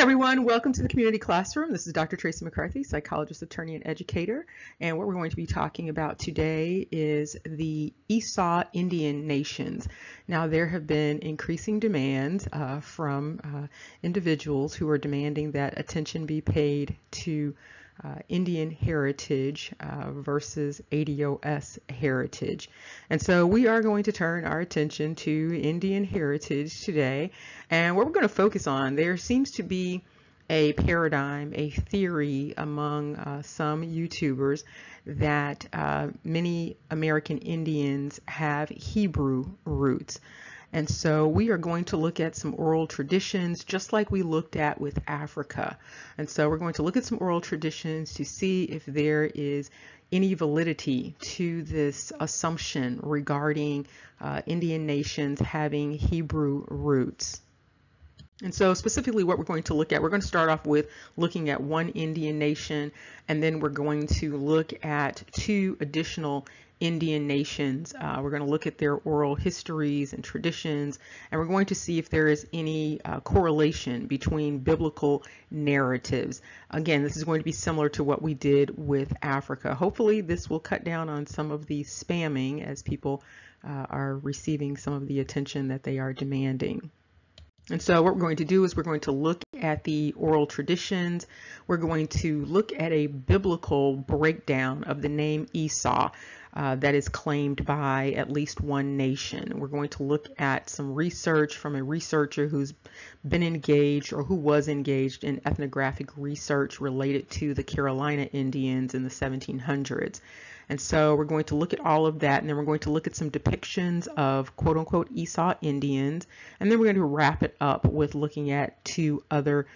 everyone, welcome to the community classroom. This is Dr. Tracey McCarthy, psychologist, attorney, and educator. And what we're going to be talking about today is the Esaw Indian nations. Now, there have been increasing demands from individuals who are demanding that attention be paid to Indian heritage versus ADOS heritage. And so we are going to turn our attention to Indian heritage today. And what we're going to focus on, there seems to be a paradigm, a theory among some YouTubers that many American Indians have Hebrew roots. And so we are going to look at some oral traditions just like we looked at with Africa. And so we're going to look at some oral traditions to see if there is any validity to this assumption regarding Indian nations having Hebrew roots. And so specifically what we're going to look at, we're going to start off with looking at one Indian nation, and then we're going to look at two additional Indian nations. We're going to look at their oral histories and traditions, and we're going to see if there is any correlation between biblical narratives. Again, this is going to be similar to what we did with Africa. Hopefully this will cut down on some of the spamming as people are receiving some of the attention that they are demanding. And so what we're going to do is we're going to look at the oral traditions. We're going to look at a biblical breakdown of the name Esau that is claimed by at least one nation. We're going to look at some research from a researcher who's been engaged or who was engaged in ethnographic research related to the Carolina Indians in the 1700s. And so we're going to look at all of that, and then we're going to look at some depictions of quote-unquote Esau Indians, and then we're going to wrap it up with looking at two other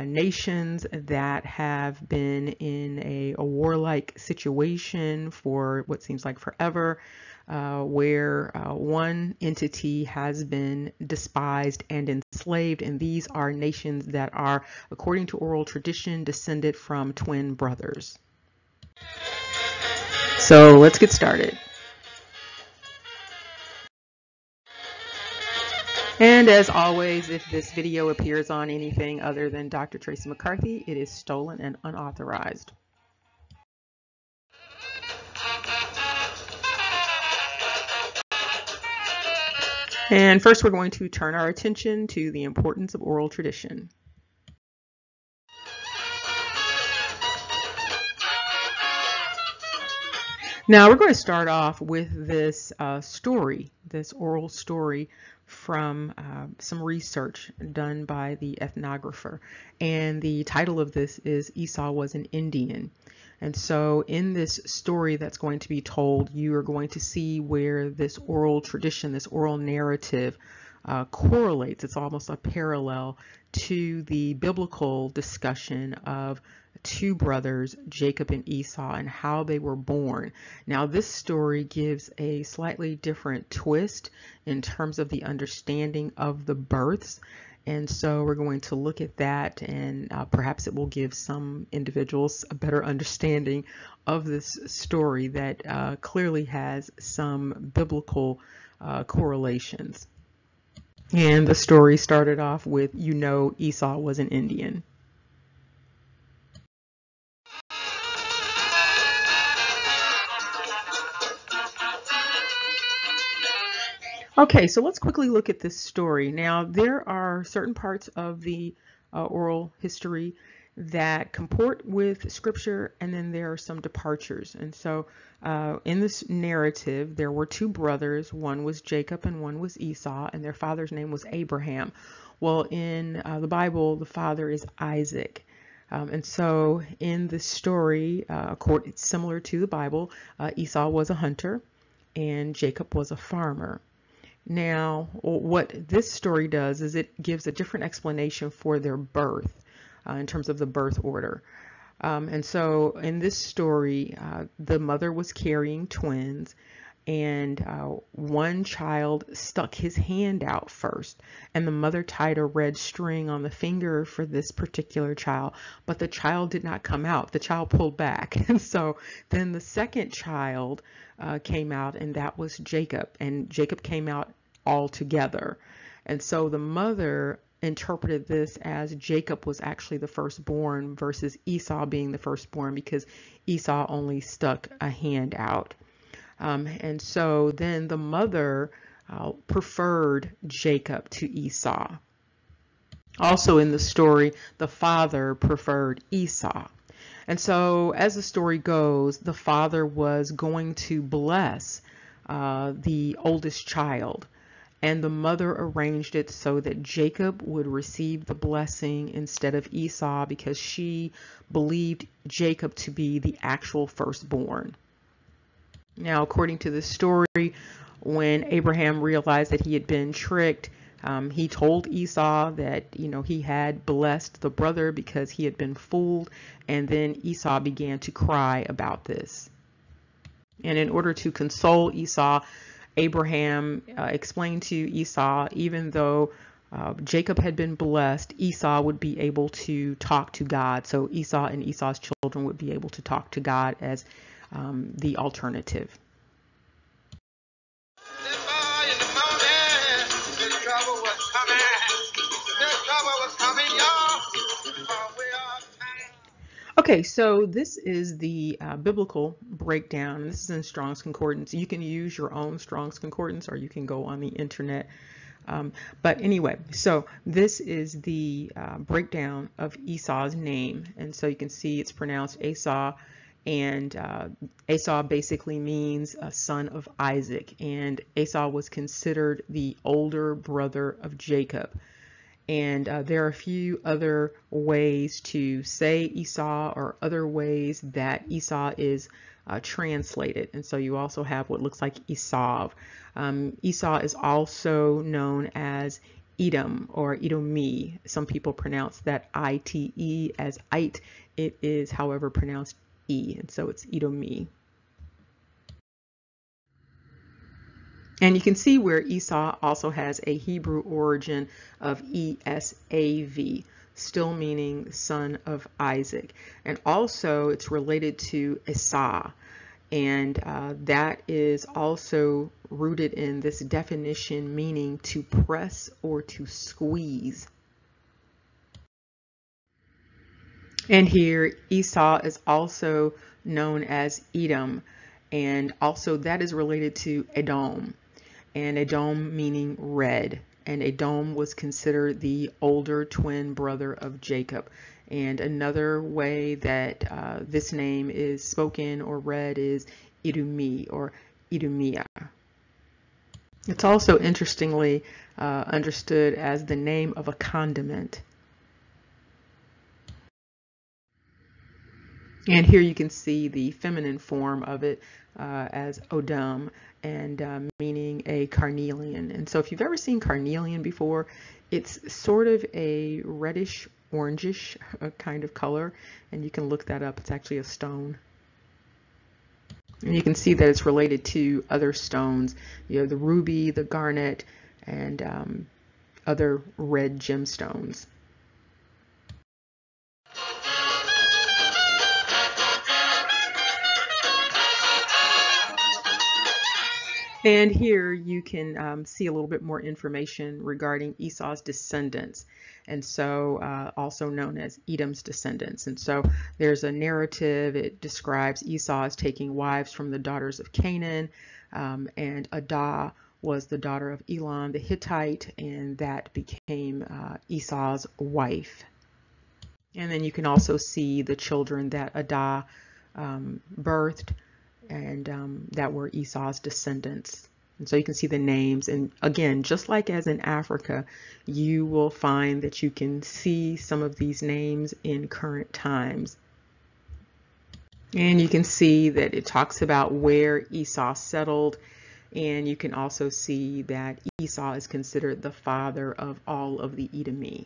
nations that have been in a warlike situation for what seems like forever, where one entity has been despised and enslaved, and these are nations that are, according to oral tradition, descended from twin brothers. So let's get started. And as always, if this video appears on anything other than Dr. Tracey McCarthy, it is stolen and unauthorized. And first, we're going to turn our attention to the importance of oral tradition. Now we're going to start off with this story, this oral story from some research done by the ethnographer. And the title of this is Esau Was an Indian. And so in this story that's going to be told, you are going to see where this oral tradition, this oral narrative correlates. It's almost a parallel to the biblical discussion of two brothers, Jacob and Esau, and how they were born. Now, this story gives a slightly different twist in terms of the understanding of the births. And so we're going to look at that, and perhaps it will give some individuals a better understanding of this story that clearly has some biblical correlations. And the story started off with, Esau was an Indian. Okay, so let's quickly look at this story. Now, there are certain parts of the oral history that comport with scripture, and then there are some departures. And so in this narrative, there were two brothers. One was Jacob and one was Esau, and their father's name was Abraham. Well, in the Bible, the father is Isaac. And so in this story, it's similar to the Bible, Esau was a hunter and Jacob was a farmer. Now, what this story does is it gives a different explanation for their birth in terms of the birth order. And so in this story, the mother was carrying twins, and one child stuck his hand out first, and the mother tied a red string on the finger for this particular child, but the child did not come out. The child pulled back. And so then the second child came out, and that was Jacob, and Jacob came out all together. And so the mother interpreted this as Jacob was actually the firstborn versus Esau being the firstborn, because Esau only stuck a hand out. And so then the mother preferred Jacob to Esau. Also in the story, the father preferred Esau. And so as the story goes, the father was going to bless the oldest child, and the mother arranged it so that Jacob would receive the blessing instead of Esau, because she believed Jacob to be the actual firstborn. Now, according to the story, when Abraham realized that he had been tricked, he told Esau that, he had blessed the brother because he had been fooled, and then Esau began to cry about this. And in order to console Esau, Abraham explained to Esau, even though Jacob had been blessed, Esau would be able to talk to God. So Esau and Esau's children would be able to talk to God as the alternative. Okay, so this is the biblical breakdown. This is in Strong's Concordance. You can use your own Strong's Concordance, or you can go on the internet. But anyway, so this is the breakdown of Esau's name. And so you can see it's pronounced Esau, and Esau basically means a son of Isaac. And Esau was considered the older brother of Jacob. And there are a few other ways to say Esau, or other ways that Esau is translated. And so you also have what looks like Esaw. Esau is also known as Edom or Edomi. Some people pronounce that I-T-E as it. It is, however, pronounced E, and so it's Edomi. And you can see where Esau also has a Hebrew origin of E-S-A-V, still meaning son of Isaac. And also it's related to Esaw, and that is also rooted in this definition, meaning to press or to squeeze. And here Esau is also known as Edom, and also that is related to Edom. And Edom meaning red, and Edom was considered the older twin brother of Jacob. And another way that this name is spoken or read is Edomi or Edomia. It's also interestingly understood as the name of a condiment. And here you can see the feminine form of it as Odom, and meaning a carnelian. And so if you've ever seen carnelian before, it's sort of a reddish orangish kind of color, and you can look that up. It's actually a stone. And you can see that it's related to other stones, the ruby, the garnet, and other red gemstones. And here you can see a little bit more information regarding Esau's descendants, and so also known as Edom's descendants. And so there's a narrative. It describes Esau as taking wives from the daughters of Canaan, and Adah was the daughter of Elon the Hittite, and that became Esau's wife. And then you can also see the children that Adah birthed, and that were Esau's descendants. And so you can see the names, and again, just like as in Africa, you will find that you can see some of these names in current times. And you can see that it talks about where Esau settled, and you can also see that Esau is considered the father of all of the Edomi.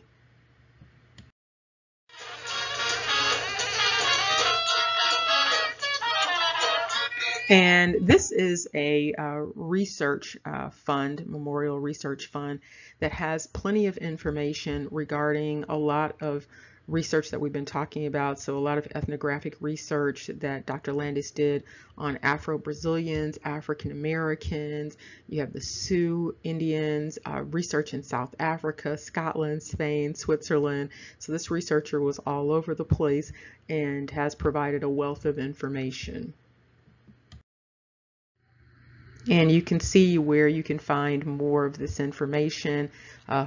And this is a research fund, memorial research fund, that has plenty of information regarding a lot of research that we've been talking about. So a lot of ethnographic research that Dr. Landis did on Afro-Brazilians, African Americans. You have the Sioux Indians, research in South Africa, Scotland, Spain, Switzerland. So this researcher was all over the place and has provided a wealth of information. And you can see where you can find more of this information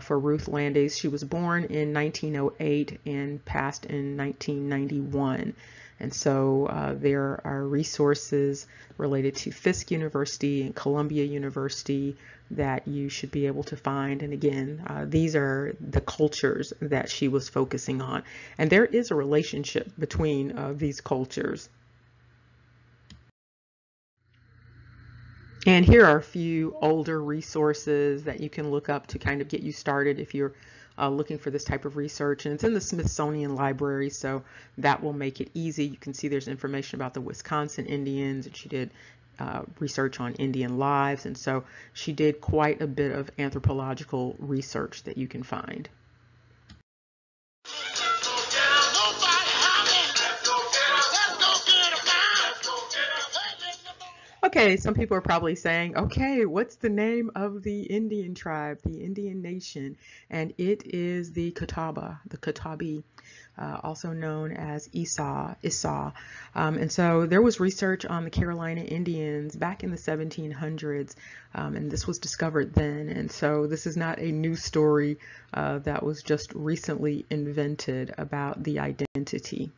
for Ruth Landis. She was born in 1908 and passed in 1991. And so there are resources related to Fisk University and Columbia University that you should be able to find. And again, these are the cultures that she was focusing on. And there is a relationship between these cultures. And here are a few older resources that you can look up to kind of get you started if you're looking for this type of research. And it's in the Smithsonian Library, so that will make it easy. You can see there's information about the Wisconsin Indians, and she did research on Indian lives. And so she did quite a bit of anthropological research that you can find. Okay, some people are probably saying, okay, what's the name of the Indian tribe, the Indian nation? And it is the Catawba, the Katabi, also known as Esaw. And so there was research on the Carolina Indians back in the 1700s, and this was discovered then. And so this is not a new story that was just recently invented about the identity.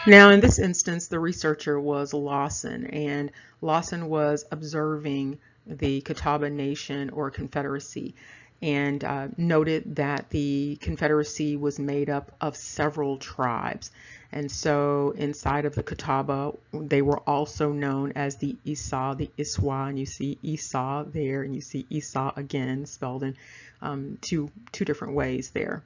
Now, in this instance, the researcher was Lawson, and Lawson was observing the Catawba Nation or Confederacy, and noted that the Confederacy was made up of several tribes. And so inside of the Catawba, they were also known as the Esaw, the Iswa, and you see Esau there, and you see Esau again spelled in two different ways there.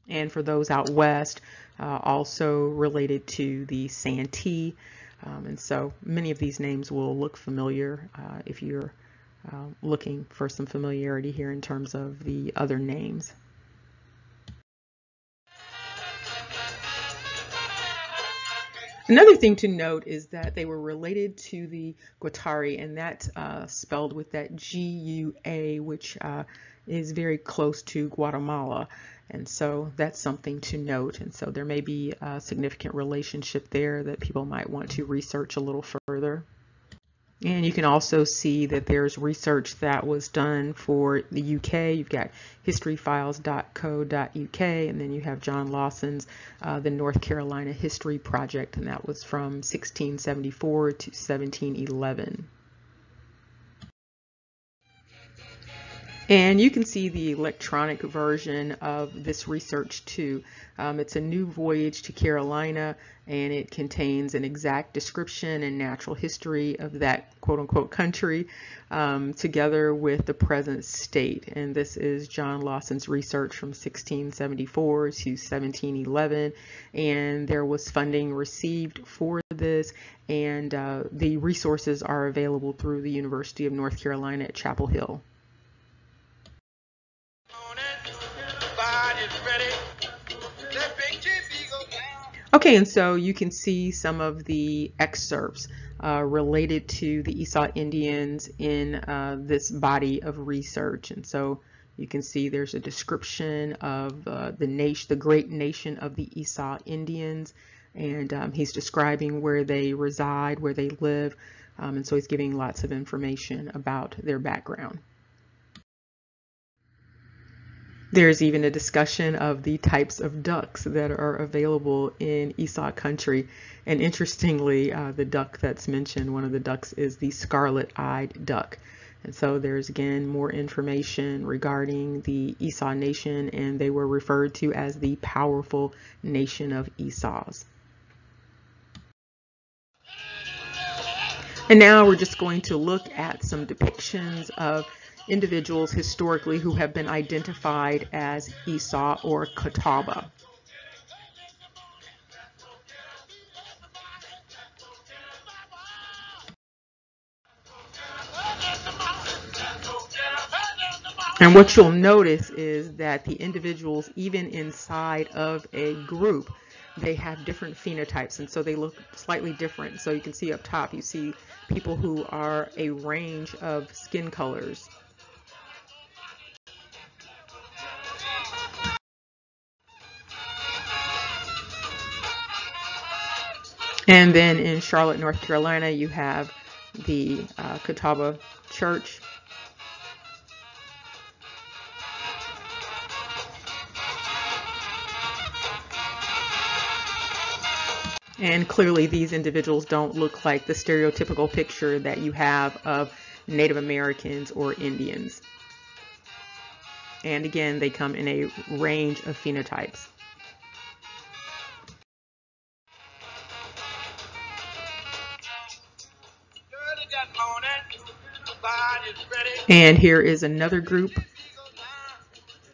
And for those out west, also related to the Santee. And so many of these names will look familiar if you're looking for some familiarity here in terms of the other names. Another thing to note is that they were related to the Guattari, and that's spelled with that G-U-A, which is very close to Guatemala. And so that's something to note. And so there may be a significant relationship there that people might want to research a little further. And you can also see that there's research that was done for the UK. You've got historyfiles.co.uk, and then you have John Lawson's the North Carolina History Project, and that was from 1674 to 1711. And you can see the electronic version of this research too. It's a new voyage to Carolina, and it contains an exact description and natural history of that quote-unquote country, together with the present state. And this is John Lawson's research from 1674 to 1711, and there was funding received for this, and the resources are available through the University of North Carolina at Chapel Hill. Okay, and so you can see some of the excerpts related to the Esaw Indians in this body of research. And so you can see there's a description of the great nation of the Esaw Indians, and he's describing where they reside, where they live, and so he's giving lots of information about their background. There's even a discussion of the types of ducks that are available in Esaw country. And interestingly, the duck that's mentioned, one of the ducks is the scarlet-eyed duck. And so there's again more information regarding the Esaw nation, and they were referred to as the powerful nation of Esaws. And now we're just going to look at some depictions of individuals historically who have been identified as Esaw or Catawba. And what you'll notice is that the individuals, even inside of a group, they have different phenotypes, and so they look slightly different. So you can see up top, you see people who are a range of skin colors. And then in Charlotte, North Carolina, you have the Catawba Church. And clearly these individuals don't look like the stereotypical picture that you have of Native Americans or Indians. And again, they come in a range of phenotypes. And here is another group,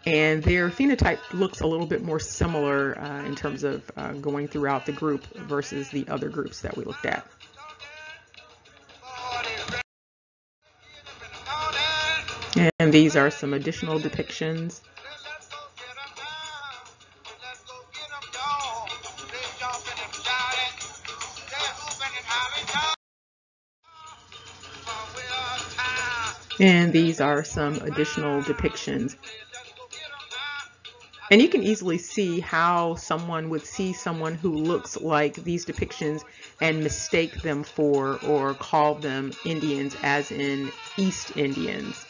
and their phenotype looks a little bit more similar in terms of going throughout the group versus the other groups that we looked at. And these are some additional depictions. And these are some additional depictions. And you can easily see how someone would see someone who looks like these depictions and mistake them for or call them Indians, as in East Indians.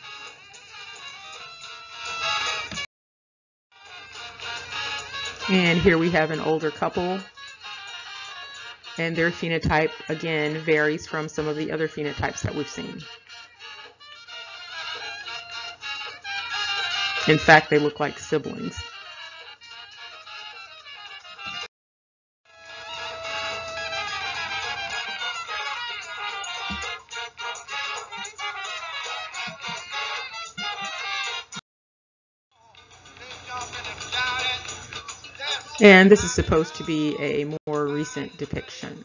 And here we have an older couple, and their phenotype again varies from some of the other phenotypes that we've seen. In fact, they look like siblings. And this is supposed to be a more recent depiction.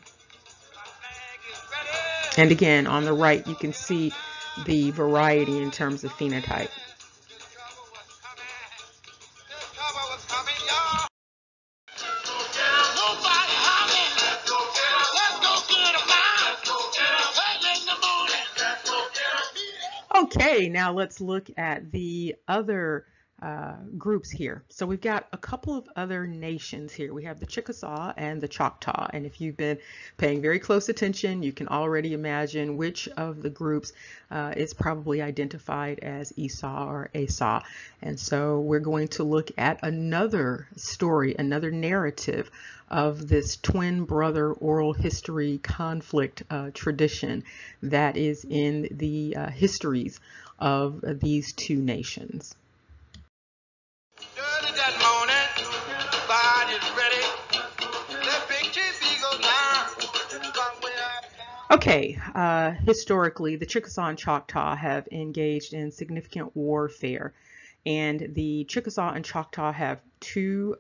And again, on the right, you can see the variety in terms of phenotype. Okay, now let's look at the other groups here. So we've got a couple of other nations here. We have the Chickasaw and the Choctaw, and if you've been paying very close attention, you can already imagine which of the groups is probably identified as Esau or Esaw. And so we're going to look at another story, another narrative of this twin brother oral history conflict tradition that is in the histories of these two nations. Okay, historically, the Chickasaw and Choctaw have engaged in significant warfare, and the Chickasaw and Choctaw have two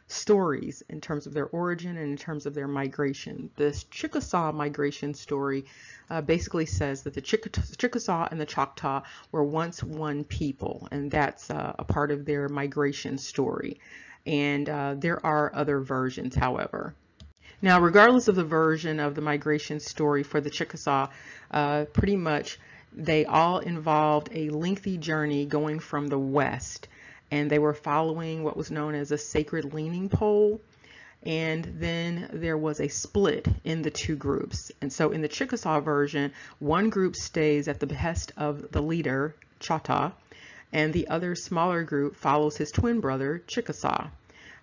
stories in terms of their origin and in terms of their migration. This Chickasaw migration story basically says that the Chickasaw and the Choctaw were once one people, and that's a part of their migration story. And there are other versions, however. Now, regardless of the version of the migration story for the Chickasaw, pretty much they all involved a lengthy journey going from the west, and they were following what was known as a sacred leaning pole. And then there was a split in the two groups. And so in the Chickasaw version, one group stays at the behest of the leader, Choctaw, and the other smaller group follows his twin brother, Chickasaw,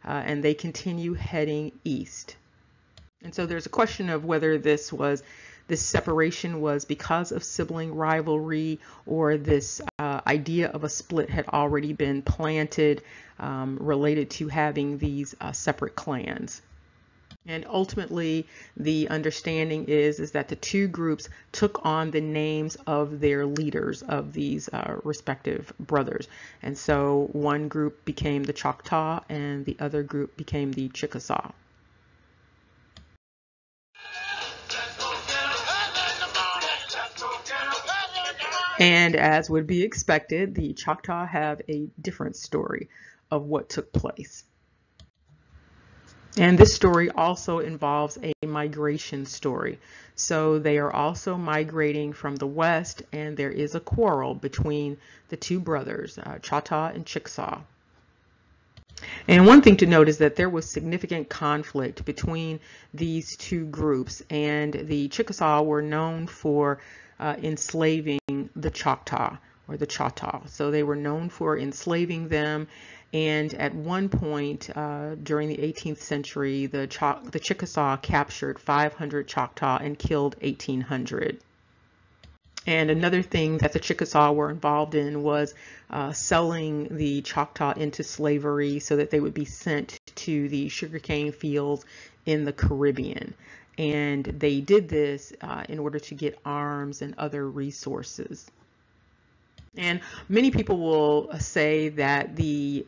and they continue heading east. And so there's a question of whether this separation was because of sibling rivalry, or this idea of a split had already been planted related to having these separate clans. And ultimately, the understanding is that the two groups took on the names of their leaders of these respective brothers. And so one group became the Choctaw and the other group became the Chickasaw. And as would be expected, the Choctaw have a different story of what took place. And this story also involves a migration story. So they are also migrating from the west, and there is a quarrel between the two brothers, Choctaw and Chickasaw. And one thing to note is that there was significant conflict between these two groups, and the Chickasaw were known for enslaving the Choctaw or the Choctaw. So they were known for enslaving them. And at one point during the 18th century, the Chickasaw captured 500 Choctaw and killed 1,800. And another thing that the Chickasaw were involved in was selling the Choctaw into slavery so that they would be sent to the sugarcane fields in the Caribbean. And they did this in order to get arms and other resources. And many people will say that the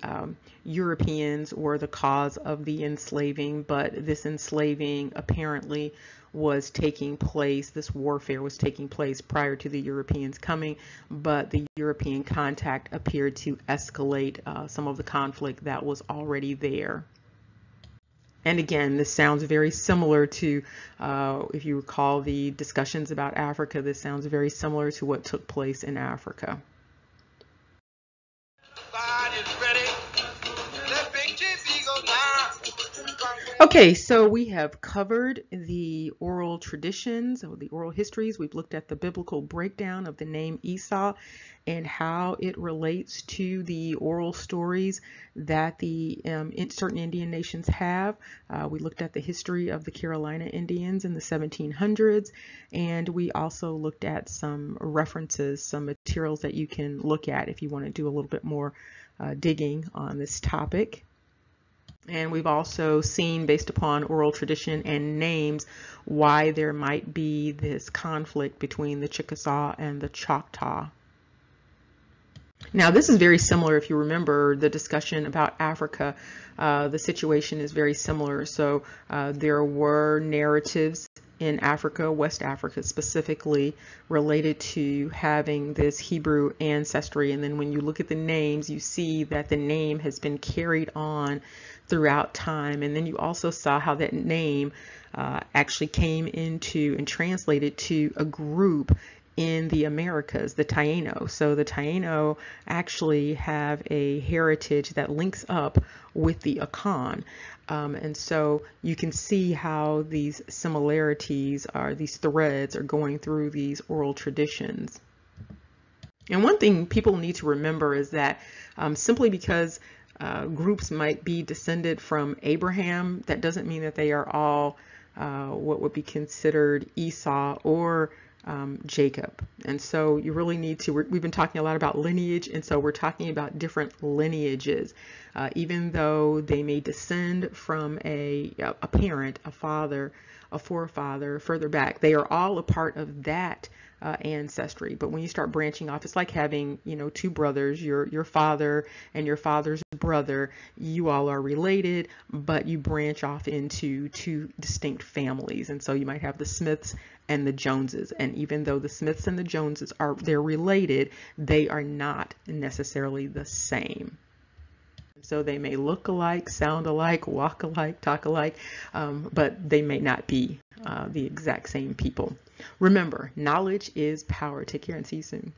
Europeans were the cause of the enslaving, but this enslaving apparently was taking place, this warfare was taking place prior to the Europeans coming, but the European contact appeared to escalate some of the conflict that was already there. And again, this sounds very similar to, if you recall the discussions about Africa, this sounds very similar to what took place in Africa. Okay, so we have covered the oral traditions or the oral histories. We've looked at the biblical breakdown of the name Esau and how it relates to the oral stories that the certain Indian nations have. We looked at the history of the Carolina Indians in the 1700s, and we also looked at some references, some materials that you can look at if you want to do a little bit more digging on this topic. And we've also seen, based upon oral tradition and names, why there might be this conflict between the Chickasaw and the Choctaw. Now, this is very similar. If you remember the discussion about Africa, the situation is very similar. So there were narratives in Africa, West Africa specifically, related to having this Hebrew ancestry. And then when you look at the names, you see that the name has been carried on throughout time. And then you also saw how that name actually came into and translated to a group in the Americas, the Taino. So the Taino actually have a heritage that links up with the Akan. And so you can see how these similarities are, these threads are going through these oral traditions. And one thing people need to remember is that simply because groups might be descended from Abraham, that doesn't mean that they are all what would be considered Esau or Jacob. And so you really need to, we've been talking a lot about lineage, and so we're talking about different lineages. Even though they may descend from a parent, a father, a forefather further back, they are all a part of that ancestry. But when you start branching off, it's like having, you know, two brothers, your father and your father's brother. You all are related, but you branch off into two distinct families. And so you might have the Smiths and the Joneses. And even though the Smiths and the Joneses they're related, they are not necessarily the same. So they may look alike, sound alike, walk alike, talk alike, but they may not be the exact same people. Remember, knowledge is power. Take care and see you soon.